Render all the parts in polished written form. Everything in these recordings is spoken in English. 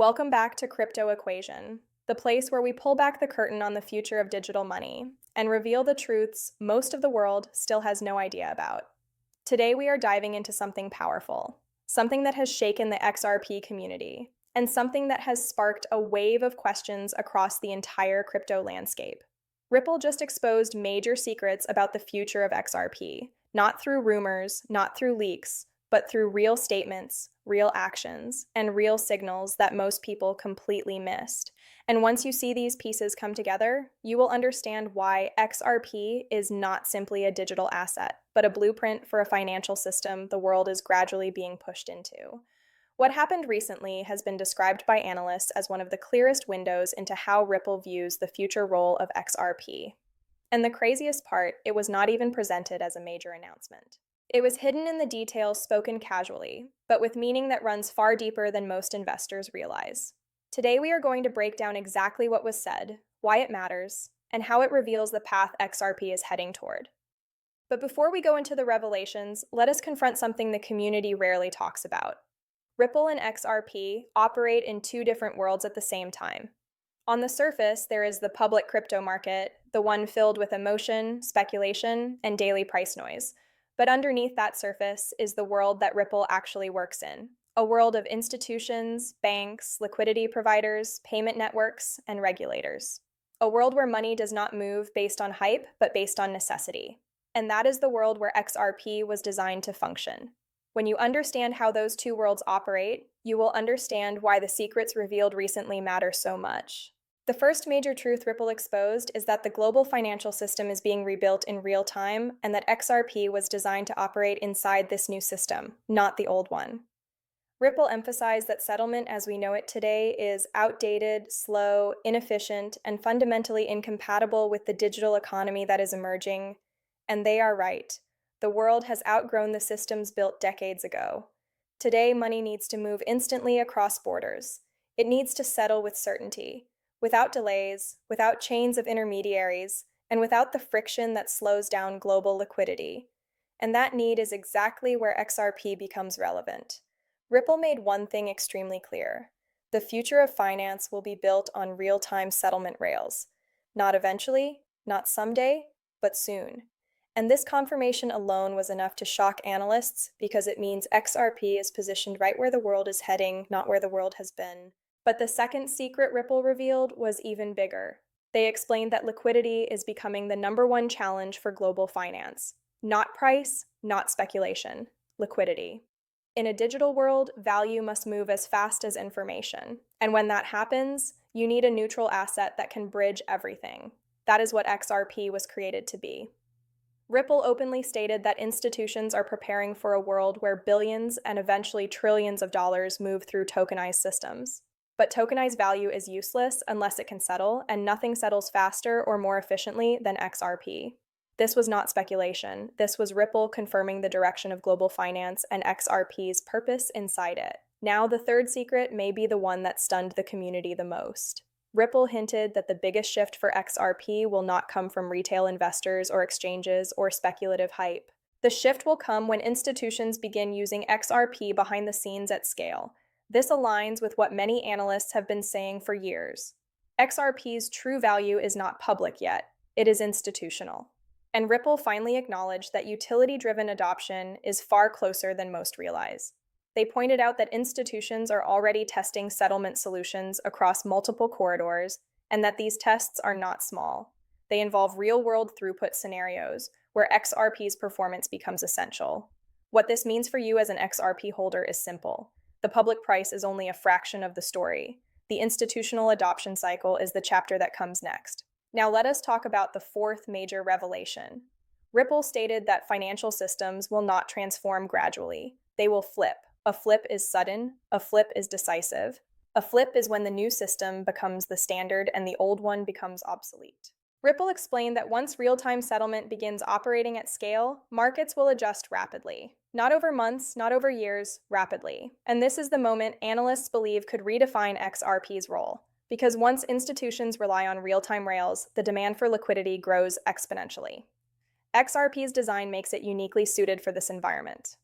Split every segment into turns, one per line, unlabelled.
Welcome back to Crypto Equation, the place where we pull back the curtain on the future of digital money and reveal the truths most of the world still has no idea about. Today we are diving into something powerful, something that has shaken the XRP community, and something that has sparked a wave of questions across the entire crypto landscape. Ripple just exposed major secrets about the future of XRP, not through rumors, not through leaks, but through real statements, real actions, and real signals that most people completely missed. And once you see these pieces come together, you will understand why XRP is not simply a digital asset, but a blueprint for a financial system the world is gradually being pushed into. What happened recently has been described by analysts as one of the clearest windows into how Ripple views the future role of XRP. And the craziest part, it was not even presented as a major announcement. It was hidden in the details, spoken casually, but with meaning that runs far deeper than most investors realize. Today we are going to break down exactly what was said, why it matters, and how it reveals the path XRP is heading toward. But before we go into the revelations, let us confront something the community rarely talks about. Ripple and XRP operate in two different worlds at the same time. On the surface, there is the public crypto market, the one filled with emotion, speculation, and daily price noise. But underneath that surface is the world that Ripple actually works in, a world of institutions, banks, liquidity providers, payment networks, and regulators. A world where money does not move based on hype, but based on necessity. And that is the world where XRP was designed to function. When you understand how those two worlds operate, you will understand why the secrets revealed recently matter so much. The first major truth Ripple exposed is that the global financial system is being rebuilt in real time and that XRP was designed to operate inside this new system, not the old one. Ripple emphasized that settlement as we know it today is outdated, slow, inefficient, and fundamentally incompatible with the digital economy that is emerging. And they are right. The world has outgrown the systems built decades ago. Today, money needs to move instantly across borders. It needs to settle with certainty, without delays, without chains of intermediaries, and without the friction that slows down global liquidity. And that need is exactly where XRP becomes relevant. Ripple made one thing extremely clear. The future of finance will be built on real-time settlement rails. Not eventually, not someday, but soon. And this confirmation alone was enough to shock analysts because it means XRP is positioned right where the world is heading, not where the world has been. But the second secret Ripple revealed was even bigger. They explained that liquidity is becoming the #1 challenge for global finance. Not price, not speculation, liquidity. In a digital world, value must move as fast as information. And when that happens, you need a neutral asset that can bridge everything. That is what XRP was created to be. Ripple openly stated that institutions are preparing for a world where billions and eventually trillions of dollars move through tokenized systems. But tokenized value is useless unless it can settle, and nothing settles faster or more efficiently than XRP. This was not speculation. This was Ripple confirming the direction of global finance and XRP's purpose inside it. Now, the third secret may be the one that stunned the community the most. Ripple hinted that the biggest shift for XRP will not come from retail investors or exchanges or speculative hype. The shift will come when institutions begin using XRP behind the scenes at scale. This aligns with what many analysts have been saying for years. XRP's true value is not public yet, it is institutional. And Ripple finally acknowledged that utility-driven adoption is far closer than most realize. They pointed out that institutions are already testing settlement solutions across multiple corridors, and that these tests are not small. They involve real-world throughput scenarios, where XRP's performance becomes essential. What this means for you as an XRP holder is simple. The public price is only a fraction of the story. The institutional adoption cycle is the chapter that comes next. Now let us talk about the fourth major revelation. Ripple stated that financial systems will not transform gradually. They will flip. A flip is sudden. A flip is decisive. A flip is when the new system becomes the standard and the old one becomes obsolete. Ripple explained that once real-time settlement begins operating at scale, markets will adjust rapidly. Not over months, not over years, rapidly. And this is the moment analysts believe could redefine XRP's role. Because once institutions rely on real-time rails, the demand for liquidity grows exponentially. XRP's design makes it uniquely suited for this environment.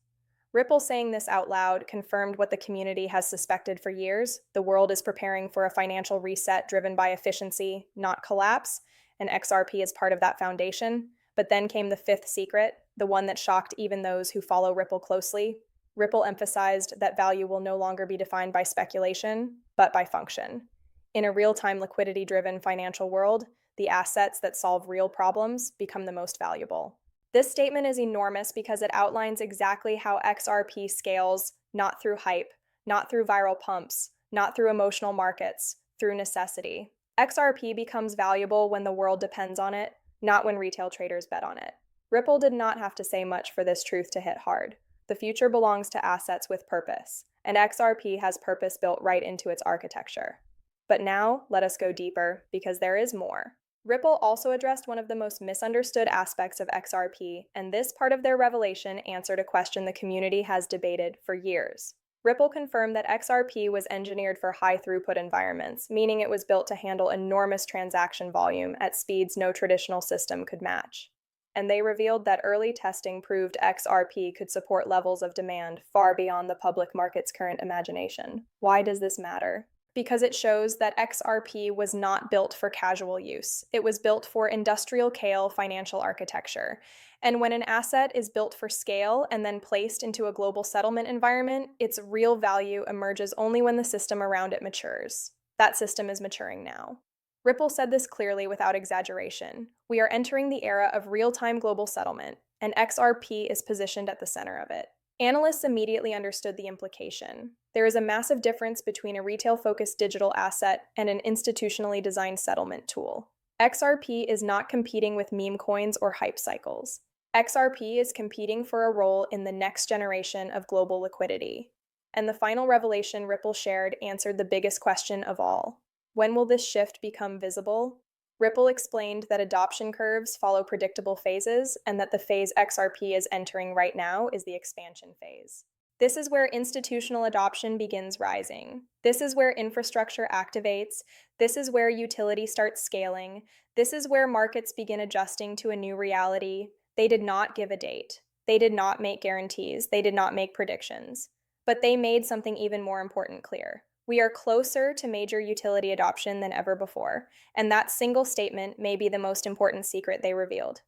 Ripple saying this out loud confirmed what the community has suspected for years. The world is preparing for a financial reset driven by efficiency, not collapse, and XRP is part of that foundation. But then came the fifth secret, the one that shocked even those who follow Ripple closely. Ripple emphasized that value will no longer be defined by speculation, but by function. In a real-time liquidity-driven financial world, the assets that solve real problems become the most valuable. This statement is enormous because it outlines exactly how XRP scales, not through hype, not through viral pumps, not through emotional markets, through necessity. XRP becomes valuable when the world depends on it, not when retail traders bet on it. Ripple did not have to say much for this truth to hit hard. The future belongs to assets with purpose, and XRP has purpose built right into its architecture. But now, let us go deeper, because there is more. Ripple also addressed one of the most misunderstood aspects of XRP, and this part of their revelation answered a question the community has debated for years. Ripple confirmed that XRP was engineered for high-throughput environments, meaning it was built to handle enormous transaction volume at speeds no traditional system could match. And they revealed that early testing proved XRP could support levels of demand far beyond the public market's current imagination. Why does this matter? Because it shows that XRP was not built for casual use. It was built for industrial-scale financial architecture. And when an asset is built for scale and then placed into a global settlement environment, its real value emerges only when the system around it matures. That system is maturing now. Ripple said this clearly without exaggeration. We are entering the era of real-time global settlement, and XRP is positioned at the center of it. Analysts immediately understood the implication. There is a massive difference between a retail-focused digital asset and an institutionally designed settlement tool. XRP is not competing with meme coins or hype cycles. XRP is competing for a role in the next generation of global liquidity. And the final revelation Ripple shared answered the biggest question of all. When will this shift become visible? Ripple explained that adoption curves follow predictable phases and that the phase XRP is entering right now is the expansion phase. This is where institutional adoption begins rising. This is where infrastructure activates. This is where utility starts scaling. This is where markets begin adjusting to a new reality. They did not give a date. They did not make guarantees. They did not make predictions. But they made something even more important clear. We are closer to major utility adoption than ever before, and that single statement may be the most important secret they revealed.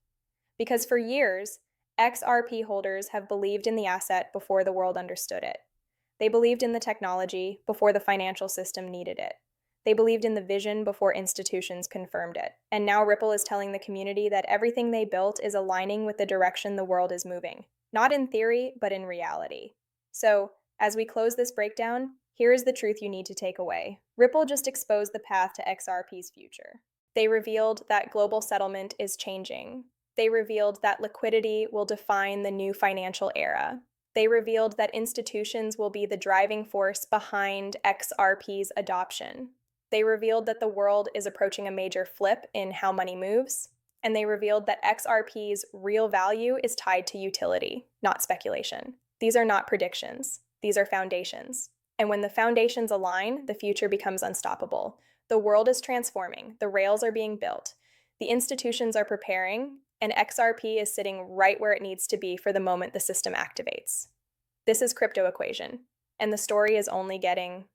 Because for years, XRP holders have believed in the asset before the world understood it. They believed in the technology before the financial system needed it. They believed in the vision before institutions confirmed it. And now Ripple is telling the community that everything they built is aligning with the direction the world is moving. Not in theory, but in reality. So, as we close this breakdown, here is the truth you need to take away. Ripple just exposed the path to XRP's future. They revealed that global settlement is changing. They revealed that liquidity will define the new financial era. They revealed that institutions will be the driving force behind XRP's adoption. They revealed that the world is approaching a major flip in how money moves. And they revealed that XRP's real value is tied to utility, not speculation. These are not predictions. These are foundations. And when the foundations align, the future becomes unstoppable. The world is transforming. The rails are being built. The institutions are preparing, and XRP is sitting right where it needs to be for the moment the system activates. This is Crypto Equation, and the story is only getting